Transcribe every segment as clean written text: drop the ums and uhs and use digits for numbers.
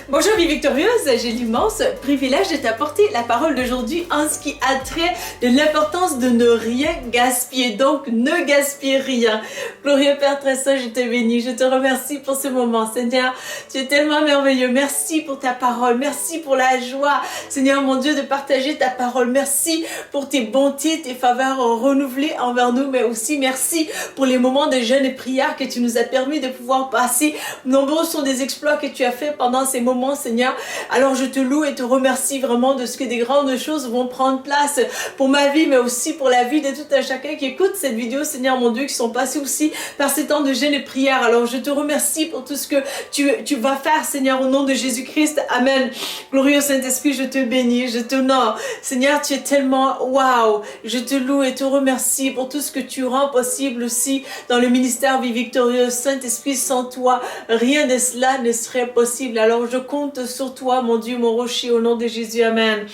Bonjour vie victorieuse, j'ai l'immense privilège de t'apporter la parole d'aujourd'hui en ce qui a trait de l'importance de ne rien gaspiller. Donc ne gaspille rien. Glorieux Père très saint, je te bénis, je te remercie pour ce moment. Seigneur, tu es tellement merveilleux. Merci pour ta parole, merci pour la joie, Seigneur mon Dieu, de partager ta parole. Merci pour tes bontés, tes faveurs renouvelées envers nous, mais aussi merci pour les moments de jeûne et prière que tu nous as permis de pouvoir passer. Nombreux sont des exploits que tu as fait pendant ces moments, Seigneur. Alors je te loue et te remercie vraiment de ce que des grandes choses vont prendre place pour ma vie, mais aussi pour la vie de tout un chacun qui écoute cette vidéo, Seigneur mon Dieu, qui sont passés aussi par ces temps de jeûne et prière. Alors je te remercie pour tout ce que tu vas faire, Seigneur, au nom de Jésus-Christ. Amen. Glorieux Saint-Esprit, je te bénis, je t'honore. Seigneur, tu es tellement waouh. Je te loue et te remercie pour tout ce que tu rends possible aussi dans le ministère Vie Victorieuse. Saint-Esprit, sans toi, rien de cela ne serait possible. Alors je compte sur toi, mon Dieu, mon rocher, au nom de Jésus. Amen.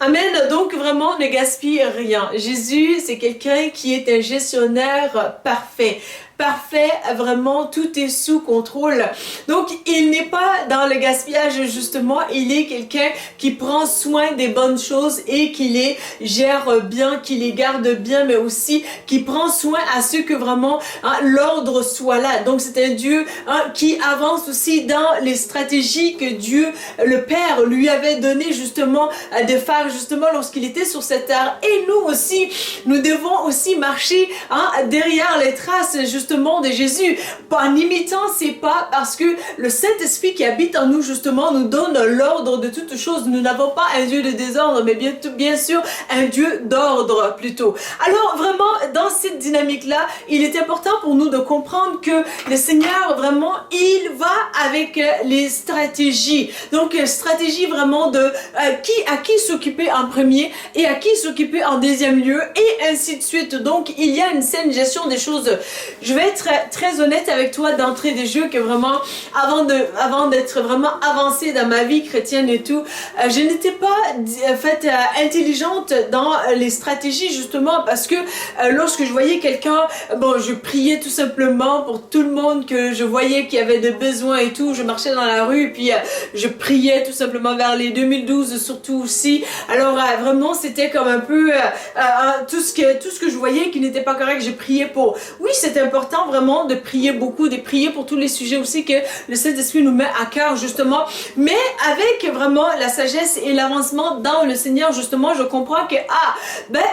Amen. Donc vraiment, ne gaspille rien. Jésus, c'est quelqu'un qui est un gestionnaire parfait. Parfait, vraiment, tout est sous contrôle. Donc, il n'est pas dans le gaspillage, justement. Il est quelqu'un qui prend soin des bonnes choses et qui les gère bien, qui les garde bien, mais aussi qui prend soin à ce que vraiment l'ordre soit là. Donc, c'est un Dieu qui avance aussi dans les stratégies que Dieu, le Père, lui avait donné justement de faire justement lorsqu'il était sur cette terre. Et nous aussi, nous devons aussi marcher derrière les traces justement de Jésus, en imitant ses pas, parce que le Saint-Esprit qui habite en nous justement nous donne l'ordre de toutes choses. Nous n'avons pas un Dieu de désordre, mais bien sûr un Dieu d'ordre plutôt. Alors vraiment, dans cette dynamique-là, il est important pour nous de comprendre que le Seigneur vraiment, il va avec les stratégies. Donc stratégie vraiment de à qui s'occuper en premier et à qui s'occuper en deuxième lieu et ainsi de suite. Donc il y a une saine gestion des choses. Je vais être très honnête avec toi d'entrée des jeux que vraiment avant d'être vraiment avancée dans ma vie chrétienne et tout, je n'étais pas intelligente dans les stratégies justement parce que lorsque je voyais quelqu'un, je priais tout simplement pour tout le monde que je voyais qui avait de besoins et tout. Je marchais dans la rue et puis je priais tout simplement vers les 2012 surtout aussi. Alors vraiment c'était comme un peu tout ce que je voyais qui n'était pas correct, j'ai prié pour. Oui, c'est important vraiment de prier beaucoup, de prier pour tous les sujets aussi que le Saint-Esprit nous met à cœur justement, mais avec vraiment la sagesse et l'avancement dans le Seigneur justement, je comprends que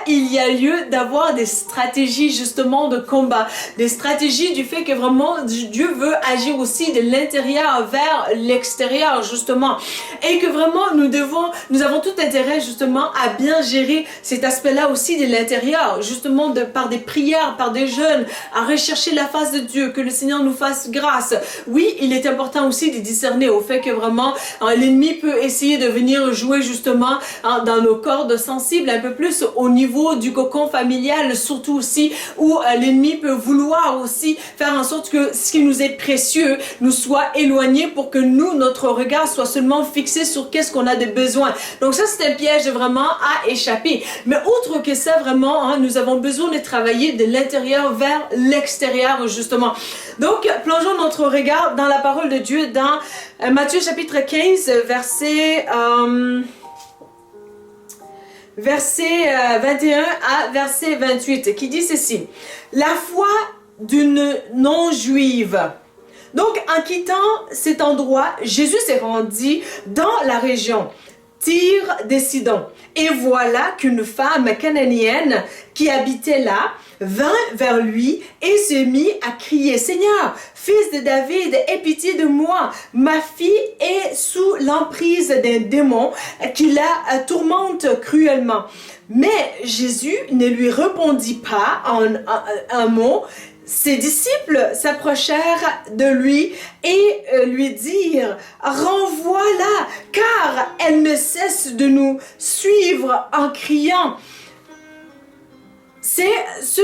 il y a lieu d'avoir des stratégies justement de combat, des stratégies du fait que vraiment Dieu veut agir aussi de l'intérieur vers l'extérieur justement, et que vraiment nous avons tout intérêt justement à bien gérer cet aspect-là aussi de l'intérieur, justement par des prières, par des jeûnes, à rechercher la face de Dieu, que le Seigneur nous fasse grâce. Oui, il est important aussi de discerner au fait que vraiment l'ennemi peut essayer de venir jouer justement dans nos cordes sensibles, un peu plus au niveau du cocon familial, surtout aussi où l'ennemi peut vouloir aussi faire en sorte que ce qui nous est précieux nous soit éloigné pour que nous, notre regard soit seulement fixé sur qu'est-ce qu'on a de besoin. Donc ça, c'est un piège vraiment à échapper. Mais autre que ça, vraiment, nous avons besoin de travailler de l'intérieur vers l'extérieur justement. Donc, plongeons notre regard dans la parole de Dieu dans Matthieu chapitre 15, verset 21 à verset 28, qui dit ceci. La foi d'une non-juive. Donc, en quittant cet endroit, Jésus s'est rendu dans la région Tyr des Sidons. Et voilà qu'une femme cananéenne qui habitait là vint vers lui et se mit à crier, « Seigneur, fils de David, aie pitié de moi. Ma fille est sous l'emprise d'un démon qui la tourmente cruellement. » Mais Jésus ne lui répondit pas en un mot. Ses disciples s'approchèrent de lui et lui dirent « Renvoie-la, car elle ne cesse de nous suivre en criant. » C'est ce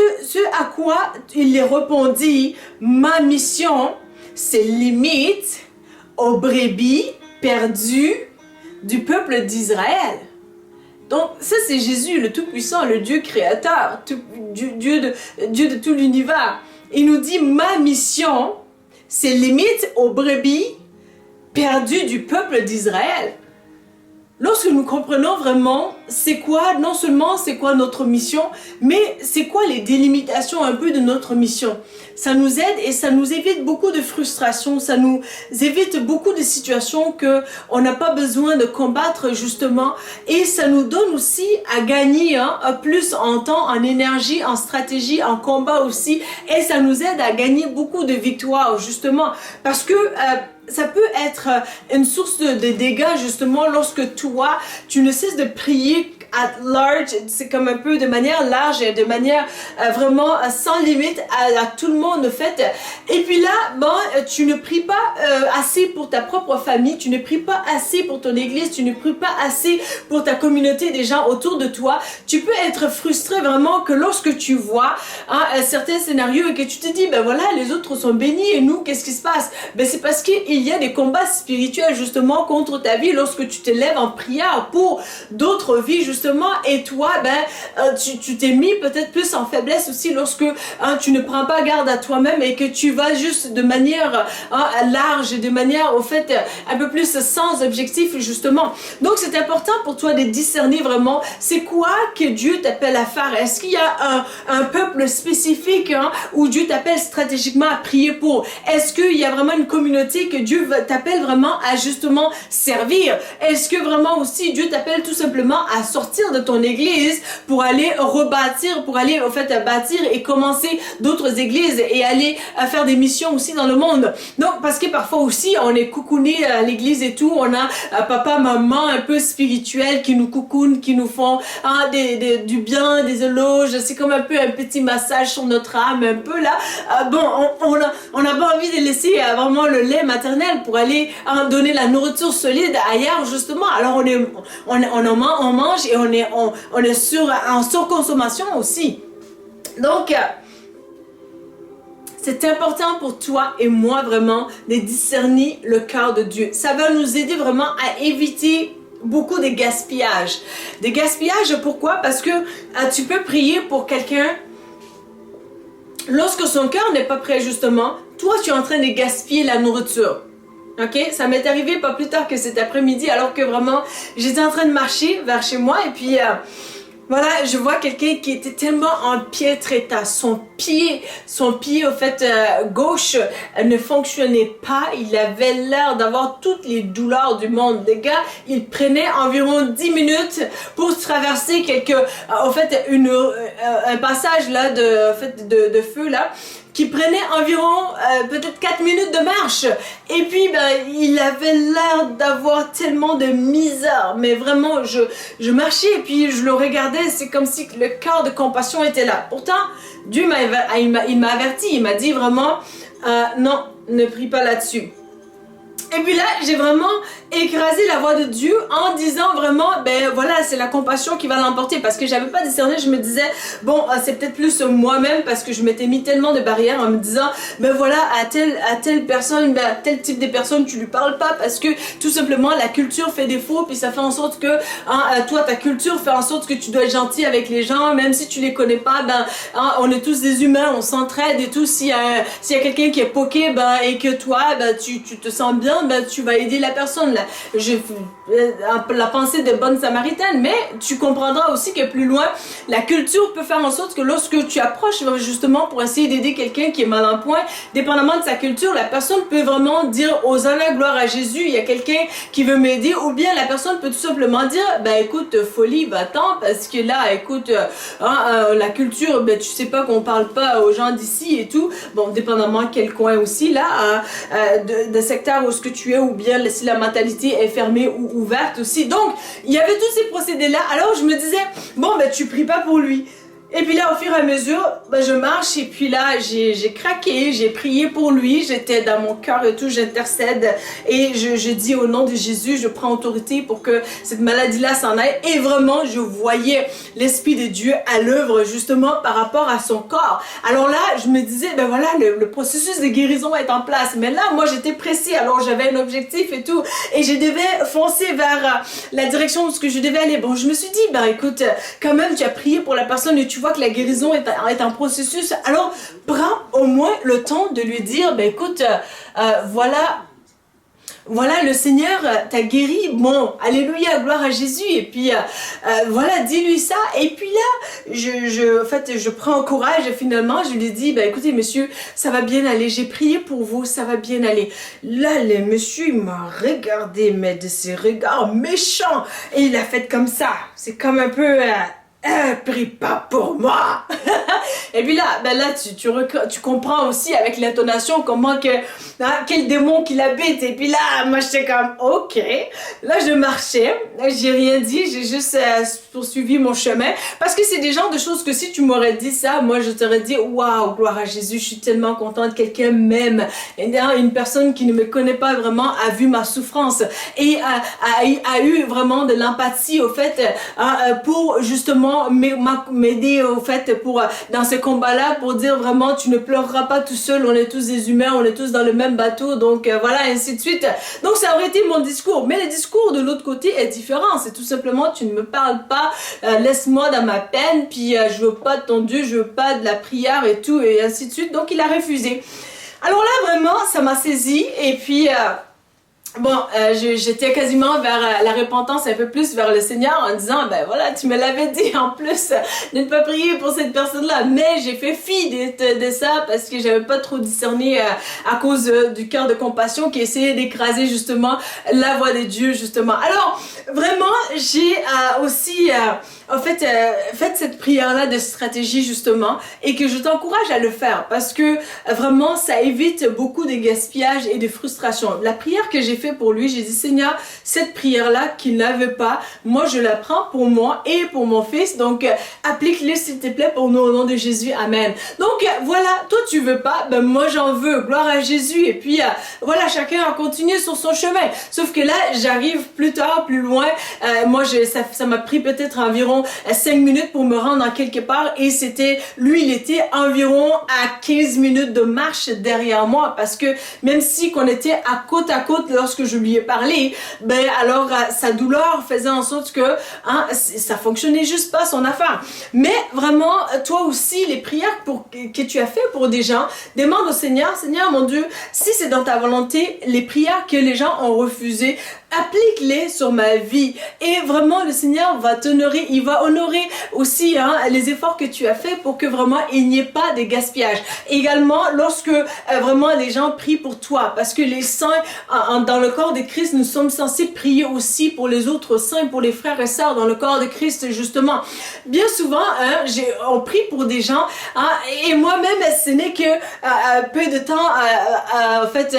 à quoi il leur répondit « Ma mission, c'est limite aux brebis perdues du peuple d'Israël. » Donc ça c'est Jésus, le Tout-Puissant, le Dieu créateur, Dieu de tout l'univers. Il nous dit, ma mission, c'est limite aux brebis perdu du peuple d'Israël. Lorsque nous comprenons vraiment c'est quoi, non seulement c'est quoi notre mission, mais c'est quoi les délimitations un peu de notre mission. Ça nous aide et ça nous évite beaucoup de frustration, ça nous évite beaucoup de situations que on n'a pas besoin de combattre justement, et ça nous donne aussi à gagner plus en temps, en énergie, en stratégie, en combat aussi, et ça nous aide à gagner beaucoup de victoires justement, parce que ça peut être une source de dégâts justement lorsque toi, tu ne cesses de prier at large, c'est comme un peu de manière large et de manière vraiment sans limite à tout le monde en fait. Et puis là, tu ne pries pas assez pour ta propre famille, tu ne pries pas assez pour ton église, tu ne pries pas assez pour ta communauté, des gens autour de toi. Tu peux être frustré vraiment que lorsque tu vois certains scénarios et que tu te dis, ben voilà, les autres sont bénis et nous, qu'est-ce qui se passe? Ben c'est parce qu'il y a des combats spirituels justement contre ta vie lorsque tu te lèves en prière pour d'autres vies justement, et toi tu t'es mis peut-être plus en faiblesse aussi lorsque tu ne prends pas garde à toi-même et que tu vas juste de manière large et de manière au fait un peu plus sans objectif justement. Donc c'est important pour toi de discerner vraiment c'est quoi que Dieu t'appelle à faire. Est-ce qu'il y a un peuple spécifique où Dieu t'appelle stratégiquement à prier pour? Est-ce qu'il y a vraiment une communauté que Dieu t'appelle vraiment à justement servir? Est-ce que vraiment aussi Dieu t'appelle tout simplement à sortir de ton église pour aller rebâtir, pour aller au fait bâtir et commencer d'autres églises et aller faire des missions aussi dans le monde? Donc parce que parfois aussi on est coucouné à l'église et tout, on a papa, maman un peu spirituel qui nous coucounent, qui nous font du bien, des éloges, c'est comme un peu un petit massage sur notre âme un peu là. On n'a pas envie de laisser vraiment le lait maternel pour aller donner la nourriture solide ailleurs justement. Alors on mange et on est en surconsommation aussi. Donc c'est important pour toi et moi vraiment de discerner le cœur de Dieu. Ça va nous aider vraiment à éviter beaucoup de gaspillage. Des gaspillages, pourquoi? Parce que tu peux prier pour quelqu'un lorsque son cœur n'est pas prêt justement. Toi, tu es en train de gaspiller la nourriture. Ok, ça m'est arrivé pas plus tard que cet après-midi, alors que vraiment j'étais en train de marcher vers chez moi et puis voilà, je vois quelqu'un qui était tellement en piètre état. Son pied au fait gauche ne fonctionnait pas. Il avait l'air d'avoir toutes les douleurs du monde. Les gars, il prenait environ 10 minutes pour traverser un passage là de feu là, qui prenait environ peut-être 4 minutes de marche. Et puis il avait l'air d'avoir tellement de misère. Mais vraiment, je marchais et puis je le regardais, c'est comme si le cœur de compassion était là. Pourtant, Dieu il m'a averti, il m'a dit vraiment, non, ne prie pas là-dessus. Et puis là, j'ai vraiment écrasé la voix de Dieu en disant vraiment, voilà, c'est la compassion qui va l'emporter, parce que j'avais pas discerné. Je me disais, bon, c'est peut-être plus moi-même, parce que je m'étais mis tellement de barrières en me disant, voilà, à telle personne, à tel type de personne, tu lui parles pas, parce que tout simplement la culture fait défaut, puis ça fait en sorte que toi, ta culture fait en sorte que tu dois être gentil avec les gens, même si tu les connais pas. On est tous des humains, on s'entraide et tout. S'il y a quelqu'un qui est poqué, et que toi, tu te sens bien, tu vas aider la personne là. La pensée de bonne samaritaine, mais tu comprendras aussi que plus loin, la culture peut faire en sorte que lorsque tu approches justement pour essayer d'aider quelqu'un qui est mal en point, dépendamment de sa culture, la personne peut vraiment dire Hosanna, gloire à Jésus, il y a quelqu'un qui veut m'aider, ou bien la personne peut tout simplement dire écoute, folie, va-t'en, parce que là, écoute, la culture, tu sais pas qu'on parle pas aux gens d'ici et tout. Bon, dépendamment quel coin aussi là, de secteur où ce que tu es, ou bien si la mentalité est fermée ou ouverte aussi. Donc, il y avait tous ces procédés-là. Alors, je me disais, tu pries pas pour lui. Et puis là, au fur et à mesure, je marche et puis là, j'ai craqué, j'ai prié pour lui, j'étais dans mon cœur et tout, j'intercède et je dis au nom de Jésus, je prends autorité pour que cette maladie-là s'en aille. Et vraiment, je voyais l'Esprit de Dieu à l'œuvre justement par rapport à son corps. Alors là, je me disais, voilà, le processus de guérison est en place. Mais là, moi, j'étais pressée, alors j'avais un objectif et tout. Et je devais foncer vers la direction où ce que je devais aller. Bon, je me suis dit, écoute, quand même, tu as prié pour la personne et tu vois que la guérison est un processus, alors prends au moins le temps de lui dire, écoute, voilà, voilà, le Seigneur t'a guéri, bon, alléluia, gloire à Jésus, et puis voilà, dis-lui ça, et puis là, en fait, je prends courage, et finalement, je lui dis, ben écoutez, monsieur, ça va bien aller, j'ai prié pour vous, ça va bien aller. Là, le monsieur, il m'a regardé, mais de ses regards méchants, et il a fait comme ça, c'est comme un peu... prie pas pour moi. Et puis là, ben là tu comprends aussi avec l'intonation comment que, quel démon qui l'habite. Et puis là, moi j'étais comme, ok. Là je marchais, j'ai rien dit, j'ai juste poursuivi mon chemin. Parce que c'est des genres de choses que si tu m'aurais dit ça, moi je t'aurais dit, waouh, gloire à Jésus, je suis tellement contente, quelqu'un m'aime. Une personne qui ne me connaît pas vraiment a vu ma souffrance et a eu vraiment de l'empathie au fait pour justement m'aider au fait pour dans ce combat-là pour dire vraiment tu ne pleureras pas tout seul, on est tous des humains, on est tous dans le même bateau, donc voilà, ainsi de suite. Donc ça aurait été mon discours, mais le discours de l'autre côté est différent, c'est tout simplement tu ne me parles pas, laisse-moi dans ma peine, puis je veux pas de ton Dieu, je veux pas de la prière et tout, et ainsi de suite. Donc il a refusé. Alors là vraiment ça m'a saisi, et puis bon, j'étais quasiment vers la repentance, un peu plus vers le Seigneur en disant, ben voilà, tu me l'avais dit en plus de ne pas prier pour cette personne-là, mais j'ai fait fi de ça parce que j'avais pas trop discerné à cause du cœur de compassion qui essayait d'écraser justement la voix de Dieu justement. Alors, vraiment, j'ai aussi... en fait, faites cette prière-là de stratégie justement et que je t'encourage à le faire parce que vraiment ça évite beaucoup de gaspillage et de frustration. La prière que j'ai fait pour lui, j'ai dit Seigneur, cette prière-là qu'il n'avait pas, moi je la prends pour moi et pour mon fils, donc applique-le s'il te plaît pour nous au nom de Jésus, amen. Donc voilà, toi tu veux pas, ben moi j'en veux, gloire à Jésus, et puis voilà, chacun a continué sur son chemin, sauf que là j'arrive plus tard, plus loin, moi ça m'a pris peut-être environ 5 minutes pour me rendre en quelque part, et c'était, lui il était environ à 15 minutes de marche derrière moi, parce que même si qu'on était à côte lorsque je lui ai parlé, ben alors sa douleur faisait en sorte que ça fonctionnait juste pas son affaire. Mais vraiment, toi aussi, les prières que tu as fait pour des gens, demande au Seigneur, Seigneur mon Dieu, si c'est dans ta volonté, les prières que les gens ont refusées, applique-les sur ma vie, et vraiment le Seigneur va t'honorer, il va honorer aussi les efforts que tu as fait pour que vraiment il n'y ait pas de gaspillage. Également lorsque vraiment les gens prient pour toi, parce que les saints dans le corps de Christ, nous sommes censés prier aussi pour les autres saints, pour les frères et sœurs dans le corps de Christ justement. Bien souvent on prie pour des gens et moi-même ce n'est que peu de temps en fait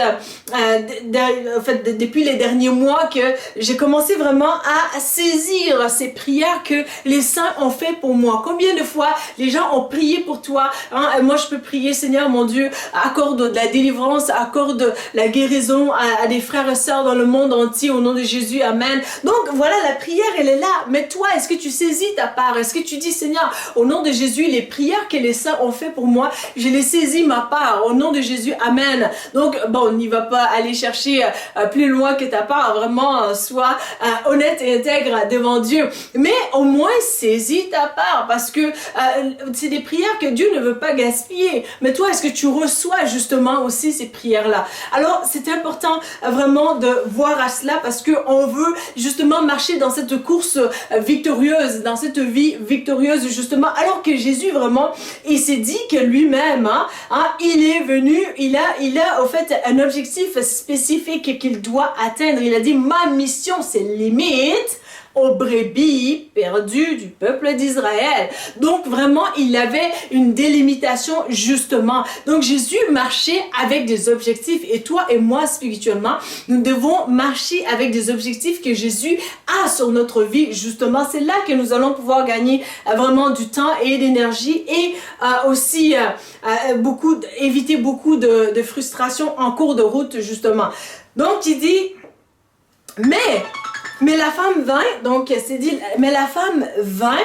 depuis les derniers mois que j'ai commencé vraiment à saisir ces prières que les saints ont fait pour moi. Combien de fois les gens ont prié pour toi, moi je peux prier, Seigneur mon Dieu, accorde de la délivrance, accorde la guérison à des frères et sœurs dans le monde entier au nom de Jésus, amen. Donc voilà, la prière elle est là, mais toi est-ce que tu saisis ta part? Est-ce que tu dis Seigneur, au nom de Jésus, les prières que les saints ont fait pour moi, je les saisis ma part, au nom de Jésus, amen. Donc bon, on n'y va pas aller chercher plus loin que ta part, vraiment sois honnête et intègre devant Dieu, mais au moins saisis ta part, parce que c'est des prières que Dieu ne veut pas gaspiller. Mais toi, est-ce que tu reçois justement aussi ces prières-là? Alors c'est important vraiment de voir à cela, parce que on veut justement marcher dans cette course victorieuse, dans cette vie victorieuse justement, alors que Jésus vraiment, il s'est dit que lui-même, il est venu, il a au fait un objectif spécifique qu'il doit atteindre. Il a dit ma mission c'est limite aux brebis perdues du peuple d'Israël. Donc vraiment, il avait une délimitation justement. Donc Jésus marchait avec des objectifs, et toi et moi spirituellement, nous devons marcher avec des objectifs que Jésus a sur notre vie justement. C'est là que nous allons pouvoir gagner vraiment du temps et d'énergie, et aussi éviter beaucoup de frustration en cours de route justement. Donc il dit mais la femme vint, donc c'est dit, mais la femme vint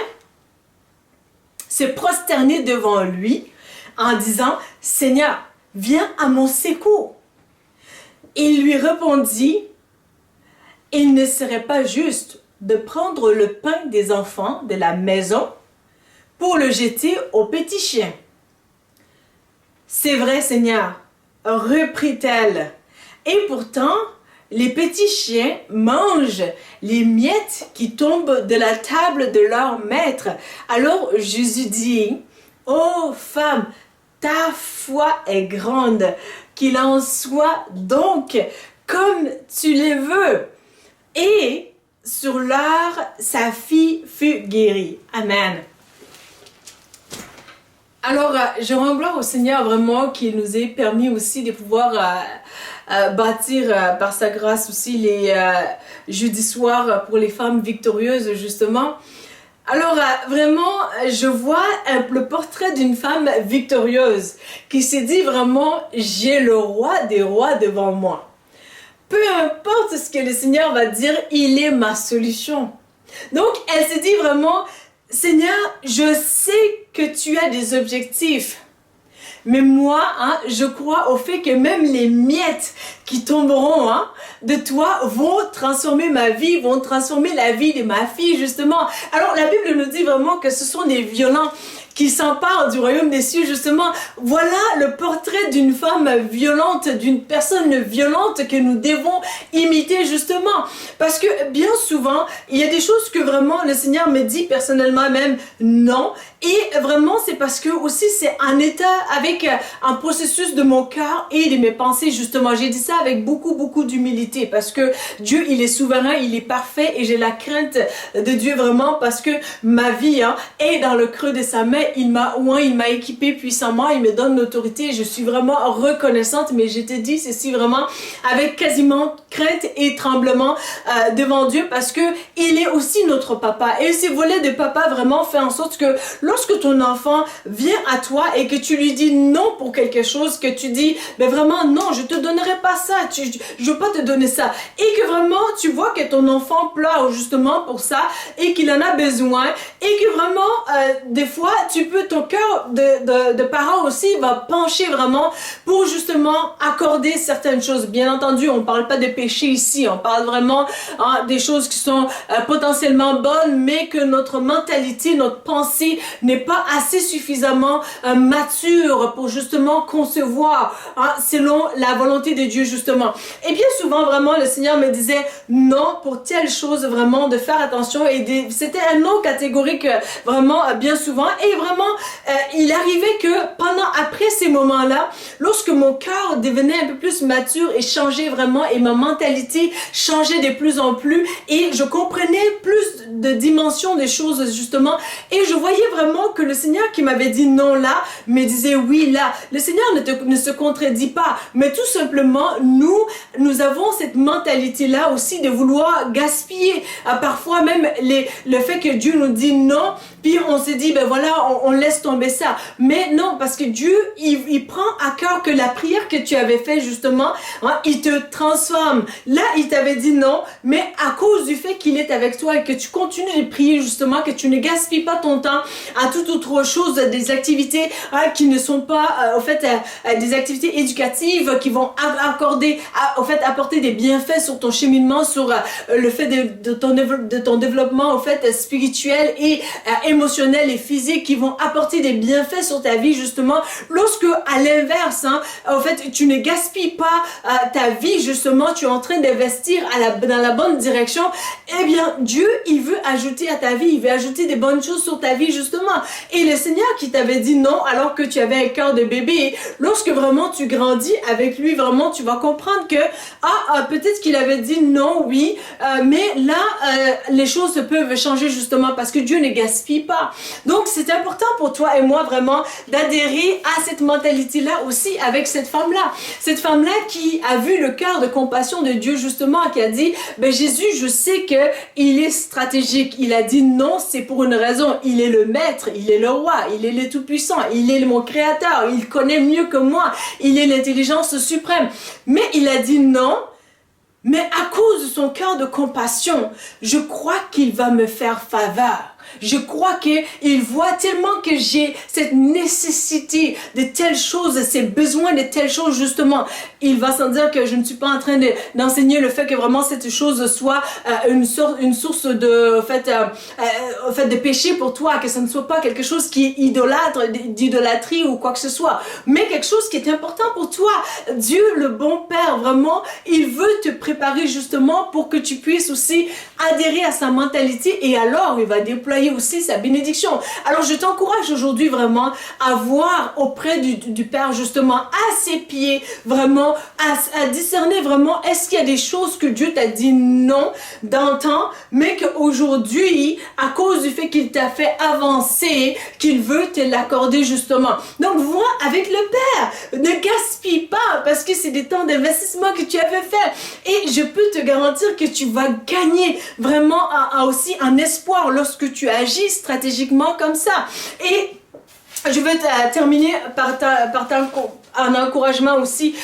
se prosterner devant lui en disant, Seigneur, viens à mon secours. Il lui répondit, il ne serait pas juste de prendre le pain des enfants de la maison pour le jeter aux petits chiens. C'est vrai, Seigneur, reprit-elle. Et pourtant, les petits chiens mangent les miettes qui tombent de la table de leur maître. Alors Jésus dit, ô femme, ta foi est grande, qu'il en soit donc comme tu le veux. Et sur l'heure, sa fille fut guérie. Amen. Alors, je rends gloire au Seigneur vraiment qui nous ait permis aussi de pouvoir bâtir par sa grâce aussi les jeudis soirs pour les femmes victorieuses justement. Alors vraiment, je vois le portrait d'une femme victorieuse qui s'est dit vraiment, j'ai le roi des rois devant moi. Peu importe ce que le Seigneur va dire, il est ma solution. Donc, elle s'est dit vraiment, Seigneur, je sais que tu as des objectifs. Mais moi, je crois au fait que même les miettes qui tomberont de toi vont transformer ma vie, vont transformer la vie de ma fille, justement. Alors, la Bible nous dit vraiment que ce sont des violents qui s'emparent du royaume des cieux, justement. Voilà le portrait d'une femme violente, d'une personne violente que nous devons imiter, justement. Parce que bien souvent, il y a des choses que vraiment le Seigneur me dit personnellement même non. Et vraiment, c'est parce que aussi c'est un état avec un processus de mon cœur et de mes pensées, justement. J'ai dit ça avec beaucoup d'humilité parce que Dieu, il est souverain, il est parfait et j'ai la crainte de Dieu vraiment parce que ma vie est dans le creux de sa main. Il m'a équipé puissamment, il me donne l'autorité. Je suis vraiment reconnaissante, mais je te dis ceci vraiment avec quasiment crainte et tremblement devant Dieu parce que il est aussi notre papa. Et ce volet de papa vraiment fait en sorte que lorsque ton enfant vient à toi et que tu lui dis non pour quelque chose, que tu dis, mais vraiment non, je te donnerai pas ça, je veux pas te donner ça. Et que vraiment tu vois que ton enfant pleure justement pour ça et qu'il en a besoin et que vraiment des fois ton cœur de parent aussi va pencher vraiment pour justement accorder certaines choses. Bien entendu, on parle pas de péché ici, on parle vraiment des choses qui sont potentiellement bonnes, mais que notre mentalité, notre pensée n'est pas assez suffisamment mature pour justement concevoir selon la volonté de Dieu justement. Et bien souvent vraiment le Seigneur me disait non pour telle chose, vraiment de faire attention et c'était un non catégorique vraiment bien souvent et vraiment il arrivait que après ces moments-là, lorsque mon cœur devenait un peu plus mature et changeait vraiment et ma mentalité changeait de plus en plus et je comprenais plus de dimensions des choses justement et je voyais vraiment que le Seigneur qui m'avait dit non là, me disait oui là. Le Seigneur ne se contredit pas, mais tout simplement nous avons cette mentalité là aussi de vouloir gaspiller parfois même le fait que Dieu nous dit non, puis on se dit ben voilà on laisse tomber ça, mais non parce que Dieu il prend à cœur que la prière que tu avais fait justement il te transforme. Là il t'avait dit non, mais à cause du fait qu'il est avec toi et que tu continues de prier justement, que tu ne gaspilles pas ton temps à toute autre chose, des activités qui ne sont pas au fait des activités éducatives qui vont apporter des bienfaits sur ton cheminement, sur le fait de ton développement au fait spirituel et émotionnel et physique, qui vont apporter des bienfaits sur ta vie justement. Lorsque à l'inverse au fait tu ne gaspilles pas ta vie justement, tu es en train d'investir dans la bonne direction, eh bien Dieu il veut ajouter à ta vie, il veut ajouter des bonnes choses sur ta vie justement. Et le Seigneur qui t'avait dit non alors que tu avais un cœur de bébé, lorsque vraiment tu grandis avec lui, vraiment tu vas comprendre que peut-être qu'il avait dit non, oui, mais là les choses peuvent changer justement parce que Dieu ne gaspille pas. Donc c'est important pour toi et moi vraiment d'adhérer à cette mentalité là aussi avec cette femme là qui a vu le cœur de compassion de Dieu justement, qui a dit ben Jésus, je sais que il est stratégique, il a dit non, c'est pour une raison, il est le maître, il est le roi, il est le tout-puissant, il est mon créateur, il connaît mieux que moi, il est l'intelligence suprême, mais il a dit non. Mais à cause de son cœur de compassion, je crois qu'il va me faire faveur. Je crois qu'il voit tellement que j'ai cette nécessité de telles choses, ces besoins de telles choses justement. Il va sans dire que je ne suis pas en train d'enseigner le fait que vraiment cette chose soit une source de, de péché pour toi, que ce ne soit pas quelque chose qui est d'idolâtrie ou quoi que ce soit, mais quelque chose qui est important pour toi. Dieu, le bon Père, vraiment, il veut te préparer justement pour que tu puisses aussi adhérer à sa mentalité et alors il va déployer aussi sa bénédiction. Alors je t'encourage aujourd'hui vraiment à voir auprès du Père justement à ses pieds, vraiment à discerner vraiment est-ce qu'il y a des choses que Dieu t'a dit non d'antan, mais qu'aujourd'hui, à cause du fait qu'il t'a fait avancer, qu'il veut te l'accorder justement. Donc vois avec le Père, ne gaspille pas parce que c'est des temps d'investissement que tu avais fait et je peux te garantir que tu vas gagner vraiment aussi un espoir lorsque tu agis stratégiquement comme ça. Et je vais terminer par un encouragement aussi.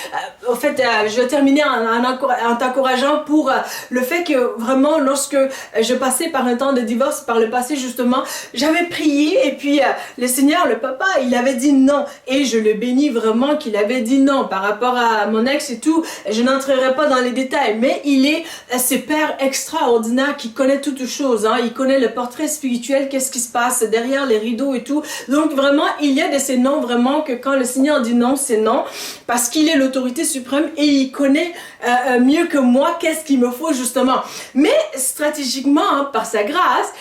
Je vais terminer en t'encourageant pour le fait que vraiment lorsque je passais par un temps de divorce par le passé justement, j'avais prié et puis le Seigneur, le papa, il avait dit non et je le bénis vraiment qu'il avait dit non par rapport à mon ex et tout. Je n'entrerai pas dans les détails, mais il est ce Père extraordinaire qui connaît toutes choses. Il connaît le portrait spirituel, qu'est-ce qui se passe derrière les rideaux et tout. Donc vraiment, il y a de ces noms vraiment que quand le Seigneur dit non, c'est non, parce qu'il est l'autorité suprême et il connaît mieux que moi qu'est-ce qu'il me faut justement. Mais stratégiquement, par sa grâce,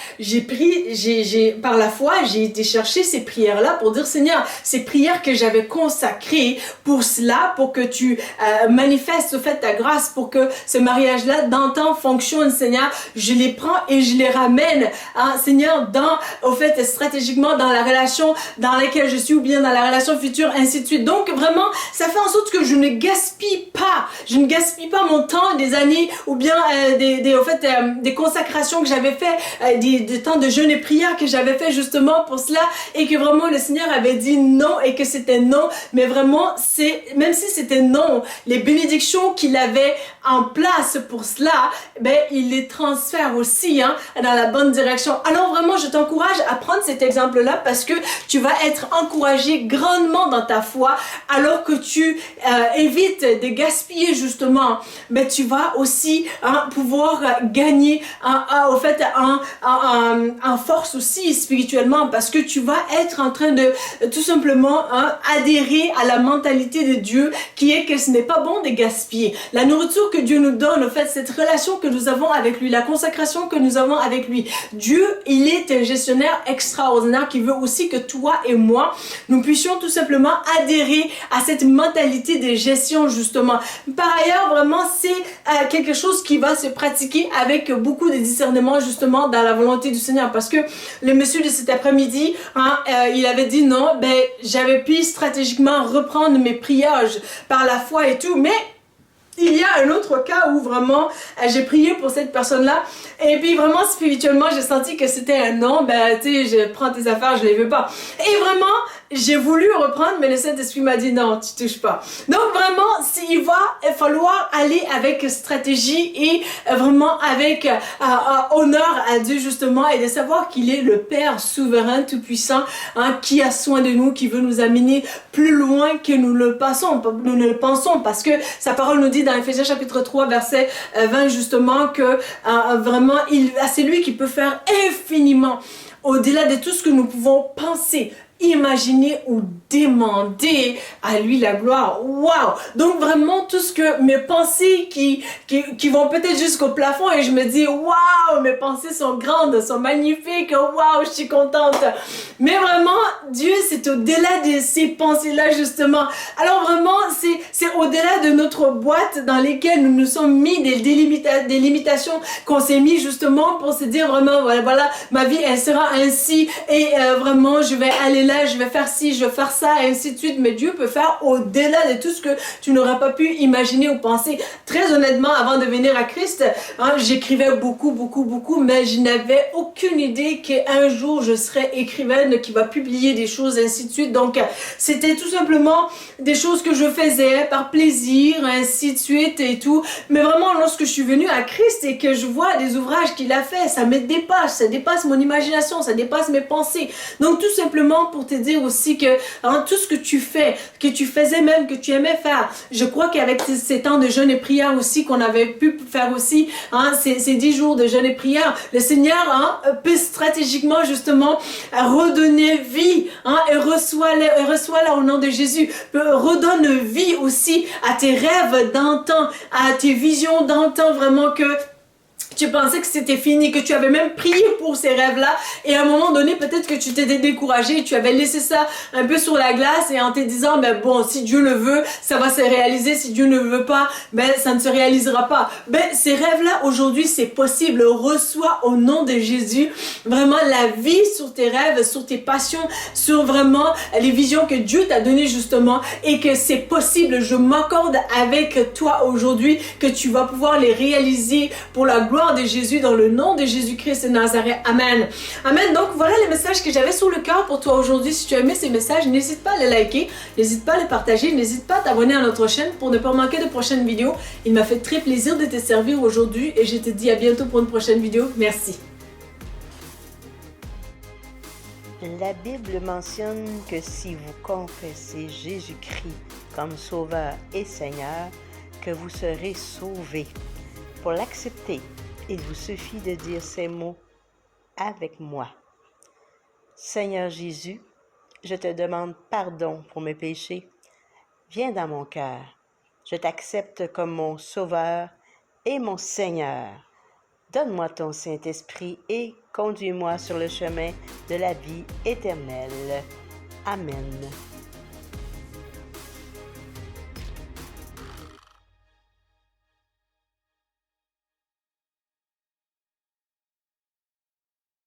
par la foi, j'ai été chercher ces prières-là pour dire Seigneur, ces prières que j'avais consacrées pour cela, pour que tu manifestes au fait ta grâce, pour que ce mariage-là d'antan fonctionne, Seigneur, je les prends et je les ramène, Seigneur, stratégiquement dans la relation dans laquelle je suis ou bien dans la relation future, ainsi de suite. Donc vraiment, ça fait en sorte que je ne gaspille pas. Je ne gaspille pas mon temps, des années ou bien des consacrations que j'avais fait, des temps de jeûne et prière que j'avais fait justement pour cela et que vraiment le Seigneur avait dit non et que c'était non. Mais vraiment, même si c'était non, les bénédictions qu'il avait en place pour cela, il les transfère aussi dans la bonne direction. Alors vraiment, je t'encourage à prendre cet exemple-là parce que tu vas être encouragé grandement dans ta foi alors que tu évites de gaspiller justement, mais tu vas aussi pouvoir gagner en force aussi spirituellement parce que tu vas être en train de tout simplement adhérer à la mentalité de Dieu qui est que ce n'est pas bon de gaspiller. La nourriture que Dieu nous donne, cette relation que nous avons avec lui, la consacration que nous avons avec lui. Dieu, il est un gestionnaire extraordinaire qui veut aussi que toi et moi, nous puissions tout simplement adhérer à cette mentalité de gestion justement. Par ailleurs, vraiment, c'est quelque chose qui va se pratiquer avec beaucoup de discernement justement dans la volonté du Seigneur parce que le monsieur de cet après-midi, il avait dit non, j'avais pu stratégiquement reprendre mes prières par la foi et tout, mais il y a un autre cas où vraiment j'ai prié pour cette personne-là et puis vraiment spirituellement j'ai senti que c'était un non, je prends tes affaires, je les veux pas. Et vraiment j'ai voulu reprendre mais le Saint-Esprit m'a dit non, tu touches pas. Donc vraiment il va falloir aller avec stratégie et vraiment avec honneur à Dieu justement et de savoir qu'il est le Père souverain tout-puissant qui a soin de nous, qui veut nous amener plus loin que nous ne le pensons parce que sa parole nous dit dans Éphésiens chapitre 3 verset 20 justement que vraiment c'est lui qui peut faire infiniment au-delà de tout ce que nous pouvons penser, imaginer ou demander à lui la gloire. Waouh! Donc vraiment tout ce que mes pensées qui vont peut-être jusqu'au plafond et je me dis waouh, mes pensées sont grandes, sont magnifiques, waouh, je suis contente. Mais vraiment Dieu, c'est au-delà de ces pensées-là justement. Alors vraiment c'est au-delà de notre boîte dans lesquelles nous nous sommes mis des limitations qu'on s'est mis justement pour se dire vraiment voilà ma vie elle sera ainsi et vraiment je vais aller au-delà, je vais faire ci, je vais faire ça, et ainsi de suite. Mais Dieu peut faire au-delà de tout ce que tu n'auras pas pu imaginer ou penser. Très honnêtement, avant de venir à Christ, j'écrivais beaucoup, mais je n'avais aucune idée qu'un jour je serais écrivaine qui va publier des choses, ainsi de suite. Donc, c'était tout simplement des choses que je faisais par plaisir, ainsi de suite et tout. Mais vraiment, lorsque je suis venue à Christ et que je vois les ouvrages qu'il a fait, ça me dépasse, ça dépasse mon imagination, ça dépasse mes pensées. Donc, tout simplement pour te dire aussi que tout ce que tu fais, que tu faisais même, que tu aimais faire, je crois qu'avec ces temps de jeûne et prière aussi qu'on avait pu faire aussi, ces 10 jours de jeûne et prière, le Seigneur peut stratégiquement justement redonner vie et reçoit là au nom de Jésus, redonne vie aussi à tes rêves d'antan, à tes visions d'antan, vraiment que tu pensais que c'était fini, que tu avais même prié pour ces rêves-là, et à un moment donné, peut-être que tu t'étais découragé, tu avais laissé ça un peu sur la glace, et en te disant, ben bon, si Dieu le veut, ça va se réaliser, si Dieu ne veut pas, ben ça ne se réalisera pas. Ben ces rêves-là, aujourd'hui, c'est possible. Reçois au nom de Jésus vraiment la vie sur tes rêves, sur tes passions, sur vraiment les visions que Dieu t'a données justement, et que c'est possible. Je m'accorde avec toi aujourd'hui que tu vas pouvoir les réaliser pour la gloire de Jésus, dans le nom de Jésus-Christ de Nazareth. Amen. Amen. Donc, voilà les messages que j'avais sur le cœur pour toi aujourd'hui. Si tu as aimé ces messages, n'hésite pas à les liker, n'hésite pas à les partager, n'hésite pas à t'abonner à notre chaîne pour ne pas manquer de prochaines vidéos. Il m'a fait très plaisir de te servir aujourd'hui et je te dis à bientôt pour une prochaine vidéo. Merci. La Bible mentionne que si vous confessez Jésus-Christ comme Sauveur et Seigneur, que vous serez sauvés. Pour l'accepter, il vous suffit de dire ces mots avec moi. Seigneur Jésus, je te demande pardon pour mes péchés. Viens dans mon cœur. Je t'accepte comme mon Sauveur et mon Seigneur. Donne-moi ton Saint-Esprit et conduis-moi sur le chemin de la vie éternelle. Amen.